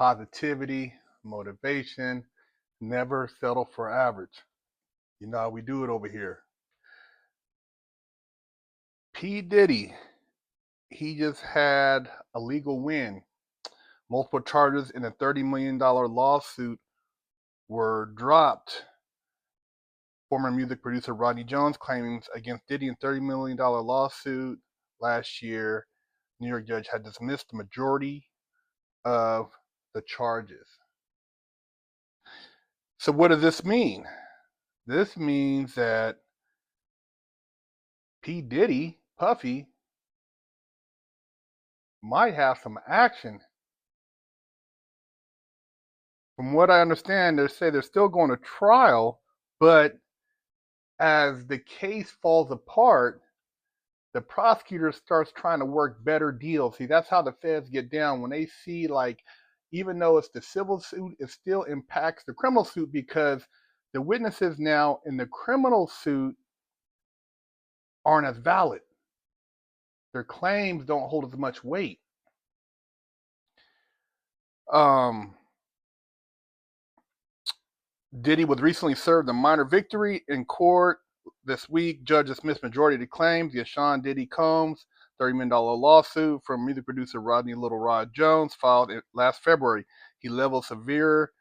positivity, motivation, never settle for average. You know how we do it over here. P. Diddy, he just had a legal win. Multiple charges in a $30 million lawsuit were dropped. Former music producer Rodney Jones claims against Diddy in $30 million lawsuit last year. New York judge had dismissed the majority of the charges. So what does this mean? This means that P. Diddy, Puffy, might have some action. From what I understand, they say they're still going to trial, but as the case falls apart, the prosecutor starts trying to work better deals. See, that's how the feds get down. When they see, like, even though it's the civil suit, it still impacts the criminal suit because the witnesses now in the criminal suit aren't as valid. Their claims don't hold as much weight. Diddy was recently served a minor victory in court this week. Judge dismissed majority of the claims. The Sean Diddy Combs $30 million lawsuit from music producer Rodney Little Rod Jones filed last February. He leveled severe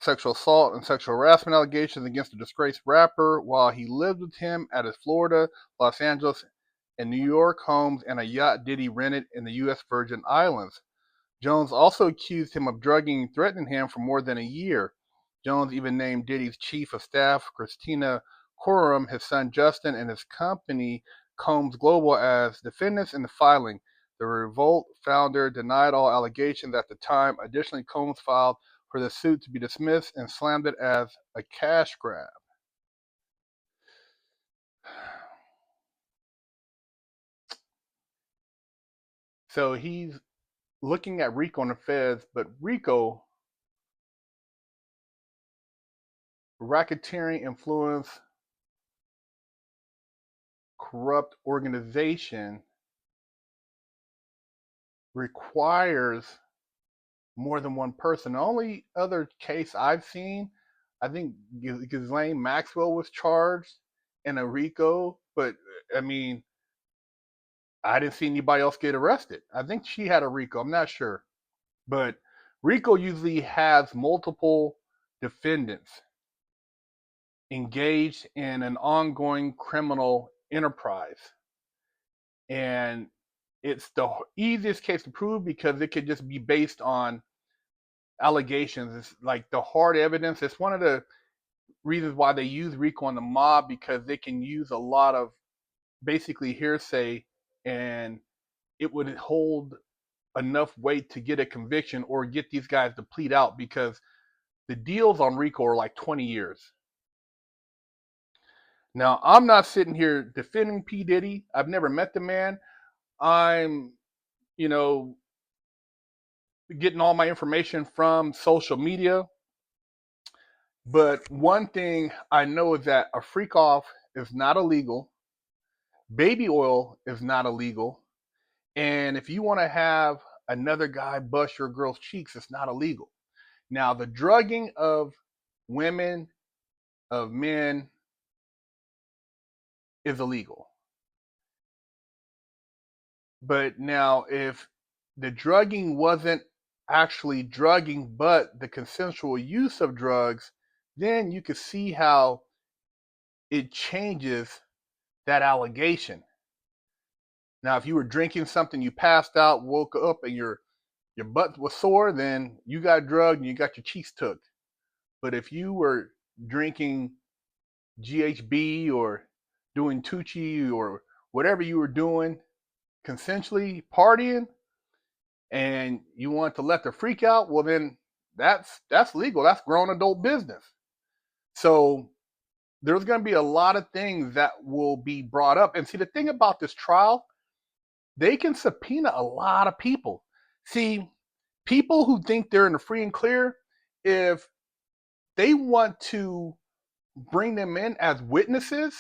sexual assault and sexual harassment allegations against the disgraced rapper while he lived with him at his Florida, Los Angeles, and New York homes and a yacht Diddy rented in the U.S. Virgin Islands. Jones also accused him of drugging and threatening him for more than a year. Jones even named Diddy's chief of staff, Christina Coram, his son Justin, and his company, Combs Global, as defendants in the filing. The Revolt founder denied all allegations at the time. Additionally, Combs filed for the suit to be dismissed and slammed it as a cash grab. So he's looking at RICO and the feds, but RICO, racketeering, influence, corrupt organization, requires more than one person. The only other case I've seen, I think Ghislaine Maxwell was charged in a RICO, but I mean, I didn't see anybody else get arrested. I think she had a RICO, I'm not sure. But RICO usually has multiple defendants engaged in an ongoing criminal enterprise. And it's the easiest case to prove because it could just be based on allegations. It's like the hard evidence. It's one of the reasons why they use RICO on the mob, because they can use a lot of basically hearsay and it would hold enough weight to get a conviction or get these guys to plead out, because the deals on RICO are like 20 years. Now, I'm not sitting here defending P. Diddy. I've never met the man. I'm, getting all my information from social media. But one thing I know is that a freak off is not illegal. Baby oil is not illegal. And if you want to have another guy bust your girl's cheeks, it's not illegal. Now, the drugging of women, of men, is illegal. But now, if the drugging wasn't actually drugging, but the consensual use of drugs, then you could see how it changes that allegation. Now, if you were drinking something, you passed out, woke up, and your butt was sore, then you got drugged and you got your cheeks took. But if you were drinking GHB or doing Tucci or whatever you were doing, consensually partying, and you want to let the freak out, well then that's legal. That's grown adult business. So there's going to be a lot of things that will be brought up. And see, the thing about this trial, they can subpoena a lot of people. See, people who think they're in the free and clear, if they want to bring them in as witnesses,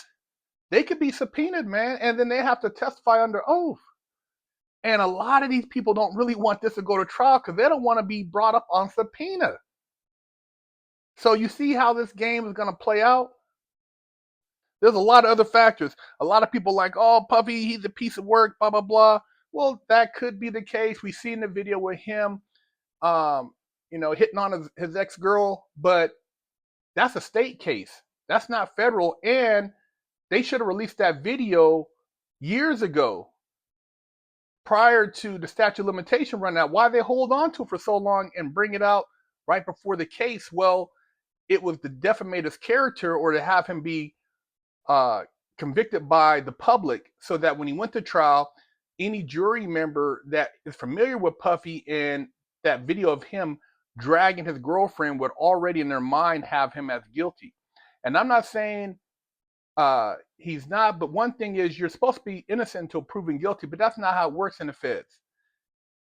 they could be subpoenaed, man, and then they have to testify under oath. And a lot of these people don't really want this to go to trial because they don't want to be brought up on subpoena. So you see how this game is going to play out? There's a lot of other factors. A lot of people like, oh, Puffy, he's a piece of work, blah, blah, blah. Well, that could be the case. We see in the video with him, hitting on his ex-girl, but that's a state case. That's not federal. And they should have released that video years ago prior to the statute of limitation run out. Why they hold on to it for so long and bring it out right before the case? Well, it was to defamate his character or to have him be convicted by the public so that when he went to trial, any jury member that is familiar with Puffy and that video of him dragging his girlfriend would already in their mind have him as guilty. And I'm not saying he's not, but one thing is you're supposed to be innocent until proven guilty, but that's not how it works in the feds.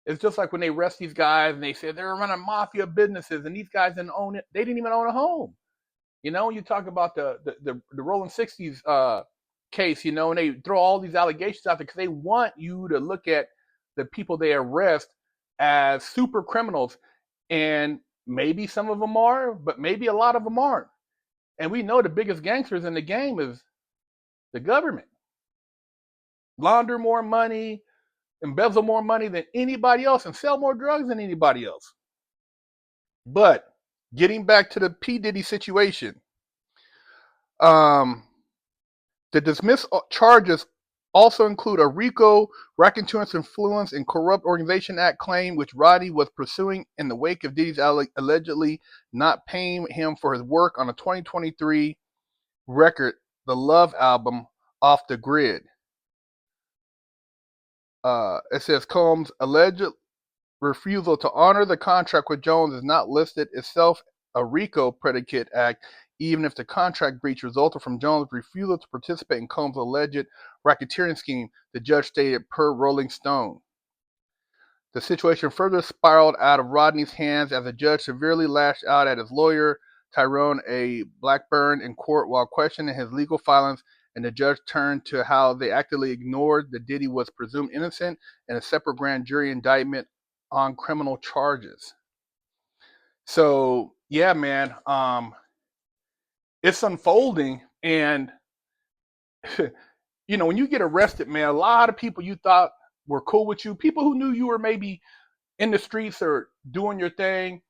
It's just like when they arrest these guys and they say they're running mafia businesses and these guys didn't own it. They didn't even own a home. You know, you talk about the Rolling 60s case, and they throw all these allegations out there because they want you to look at the people they arrest as super criminals. And maybe some of them are, but maybe a lot of them aren't. And we know the biggest gangsters in the game is the government. Launder more money, embezzle more money than anybody else, and sell more drugs than anybody else. But getting back to the P. Diddy situation, the dismissed charges also include a RICO, Racketeering Influence and Corrupt Organization Act claim, which Roddy was pursuing in the wake of Diddy's allegedly not paying him for his work on a 2023 record, the Love album, Off the Grid. It says Combs' alleged refusal to honor the contract with Jones is not listed itself a RICO predicate act, even if the contract breach resulted from Jones' refusal to participate in Combs' alleged racketeering scheme, the judge stated per Rolling Stone. The situation further spiraled out of Rodney's hands as the judge severely lashed out at his lawyer, Tyrone A. Blackburn, in court while questioning his legal filings, and the judge turned to how they actively ignored that Diddy was presumed innocent in a separate grand jury indictment on criminal charges. So, yeah, man, it's unfolding, and when you get arrested, man, a lot of people you thought were cool with you, people who knew you were maybe in the streets or doing your thing,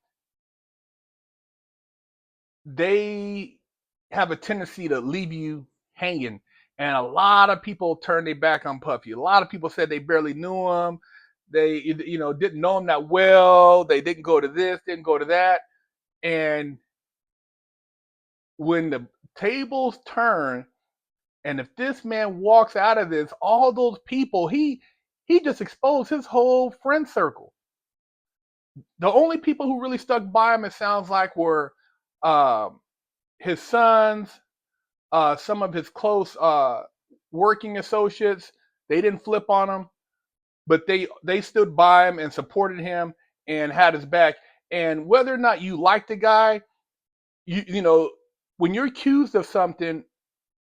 they have a tendency to leave you hanging. And a lot of people turned their back on Puffy. A lot of people said they barely knew him. They, didn't know him that well. They didn't go to this, didn't go to that. And when the tables turn, and if this man walks out of this, all those people, he just exposed his whole friend circle. The only people who really stuck by him, it sounds like, were his sons, some of his close working associates. They didn't flip on him, but they stood by him and supported him and had his back. And whether or not you like the guy, when you're accused of something,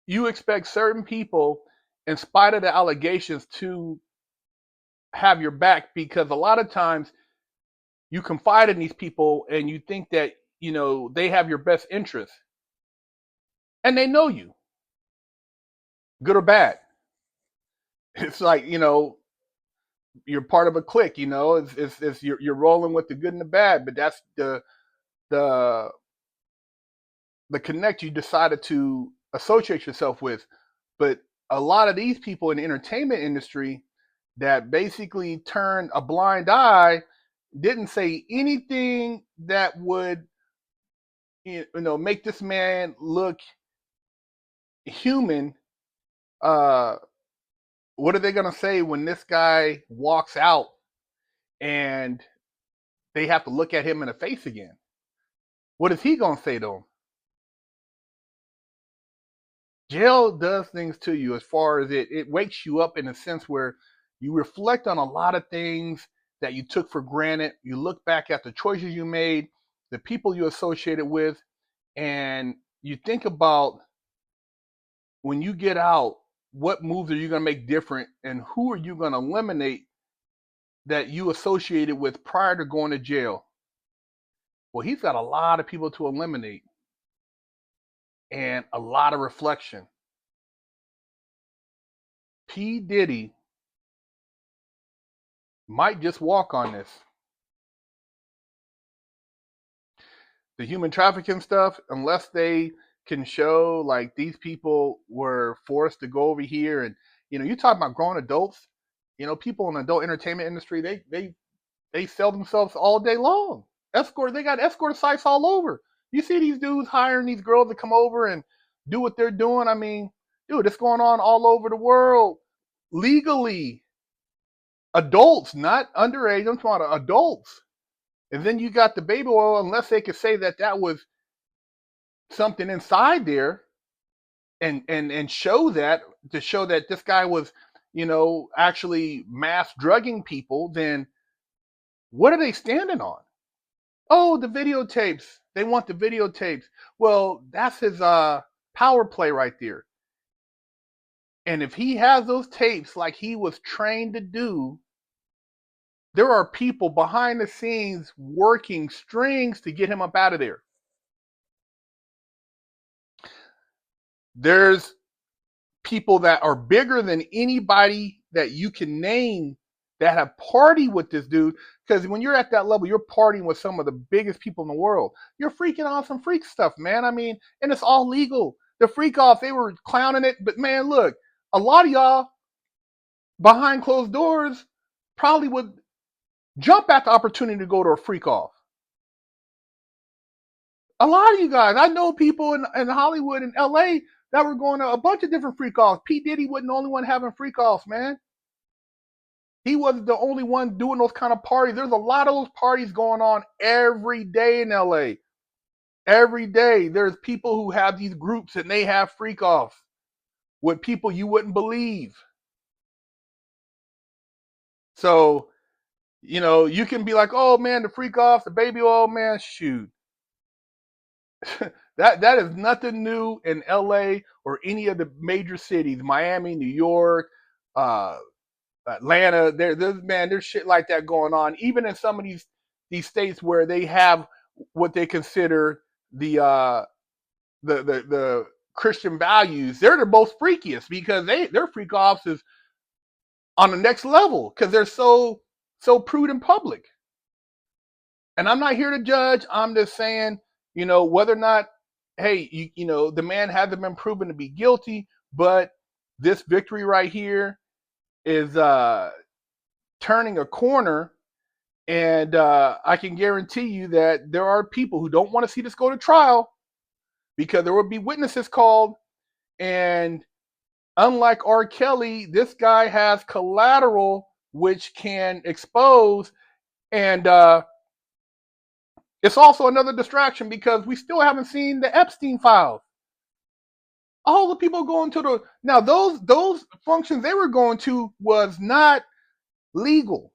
you expect certain people, in spite of the allegations, to have your back, because a lot of times you confide in these people and you think that, they have your best interest. And they know you, good or bad. It's like, you're part of a clique, it's you're rolling with the good and the bad, but that's the connect you decided to associate yourself with. But a lot of these people in the entertainment industry that basically turned a blind eye, didn't say anything that would, make this man look human. What are they going to say when this guy walks out and they have to look at him in the face again? What is he going to say to him? Jail does things to you, as far as it wakes you up in a sense where you reflect on a lot of things that you took for granted. You look back at the choices you made, the people you associated with, and you think about, when you get out, what moves are you going to make different, and who are you going to eliminate that you associated with prior to going to jail. Well, he's got a lot of people to eliminate and a lot of reflection. P. Diddy might just walk on this. The human trafficking stuff, unless they can show like these people were forced to go over here, and you talk about grown adults, people in the adult entertainment industry, they sell themselves all day long. They got escort sites all over. You see these dudes hiring these girls to come over and do what they're doing. I mean, dude, it's going on all over the world legally. Adults, not underage. I'm talking about adults. And then you got the baby oil, unless they could say that that was something inside there and show that, to show that this guy was, actually mass drugging people, then what are they standing on? Oh, the videotapes. They want the videotapes. Well, that's his power play right there. And if he has those tapes like he was trained to do, there are people behind the scenes working strings to get him up out of there. There's people that are bigger than anybody that you can name that have partied with this dude. Because when you're at that level, you're partying with some of the biggest people in the world. You're freaking on some freak stuff, man. I mean, and it's all legal. The freak off, they were clowning it. But man, look, a lot of y'all behind closed doors probably would jump at the opportunity to go to a freak off. A lot of you guys, I know people in Hollywood and LA that were going to a bunch of different freak offs. P. Diddy wasn't the only one having freak offs, man. He wasn't the only one doing those kind of parties. There's a lot of those parties going on every day in LA. Every day, there's people who have these groups and they have freak offs with people you wouldn't believe. So, you can be like, oh man, the freak offs, the baby oil, man, shoot. that is nothing new in LA or any of the major cities, Miami, New York, Atlanta. There's shit like that going on. Even in some of these states where they have what they consider the Christian values, they're the most freakiest because their freak offs is on the next level because they're so prude in public. And I'm not here to judge. I'm just saying, whether or not, hey, the man hasn't been proven to be guilty, but this victory right here is turning a corner. And I can guarantee you that there are people who don't want to see this go to trial because there will be witnesses called. And unlike R. Kelly, this guy has collateral which can expose. And it's also another distraction because we still haven't seen the Epstein files. All the people going to now those functions they were going to was not legal.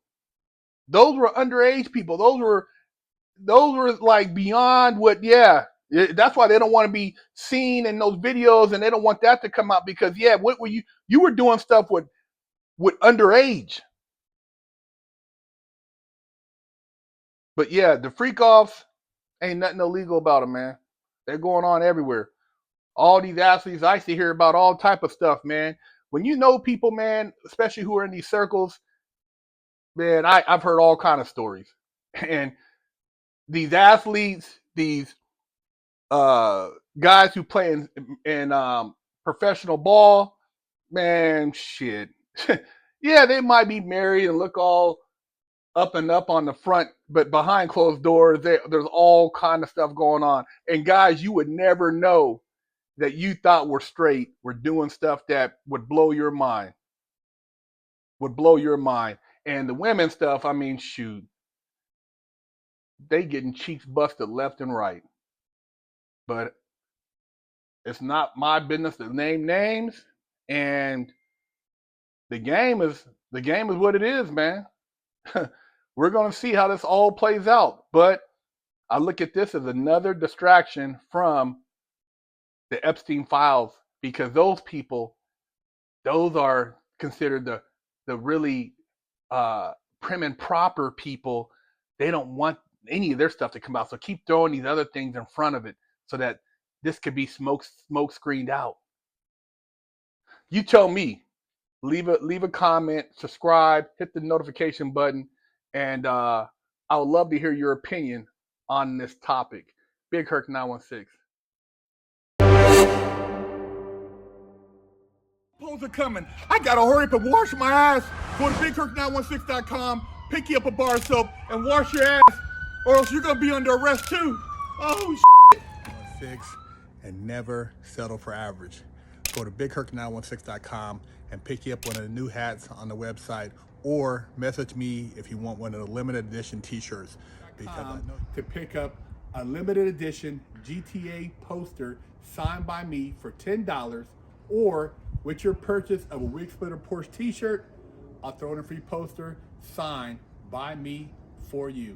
Those were underage people. Those were like beyond what. Yeah, that's why they don't want to be seen in those videos, and they don't want that to come out because what were you were doing stuff with underage. But yeah, the freak offs ain't nothing illegal about them, man. They're going on everywhere. All these athletes, I used to hear about all type of stuff, man. When you know people, man, especially who are in these circles, man, I've heard all kind of stories. And these athletes, these guys who play in professional ball, man, shit. Yeah, they might be married and look all up and up on the front, but behind closed doors, there's all kind of stuff going on. And guys, you would never know that you thought were straight were doing stuff that would blow your mind. And the women stuff, I mean, shoot, they getting cheeks busted left and right. But it's not my business to name names. And the game is what it is, man. We're gonna see how this all plays out. But I look at this as another distraction from the Epstein files because those people, those are considered the really prim and proper people, they don't want any of their stuff to come out. So keep throwing these other things in front of it so that this could be smoke screened out. You tell me. Leave a comment, subscribe, hit the notification button, and I would love to hear your opinion on this topic. BigHerc916. Polls are coming. I gotta hurry up and wash my ass. Go to BigHerc916.com, pick you up a bar of soap, and wash your ass, or else you're gonna be under arrest too. Oh, shit. 16 and never settle for average. Go to BigHerc916.com and pick you up one of the new hats on the website, or message me if you want one of the limited edition t-shirts. Because to pick up a limited edition GTA poster signed by me for $10, or with your purchase of a Wig Splitter Porsche t-shirt, I'll throw in a free poster signed by me for you.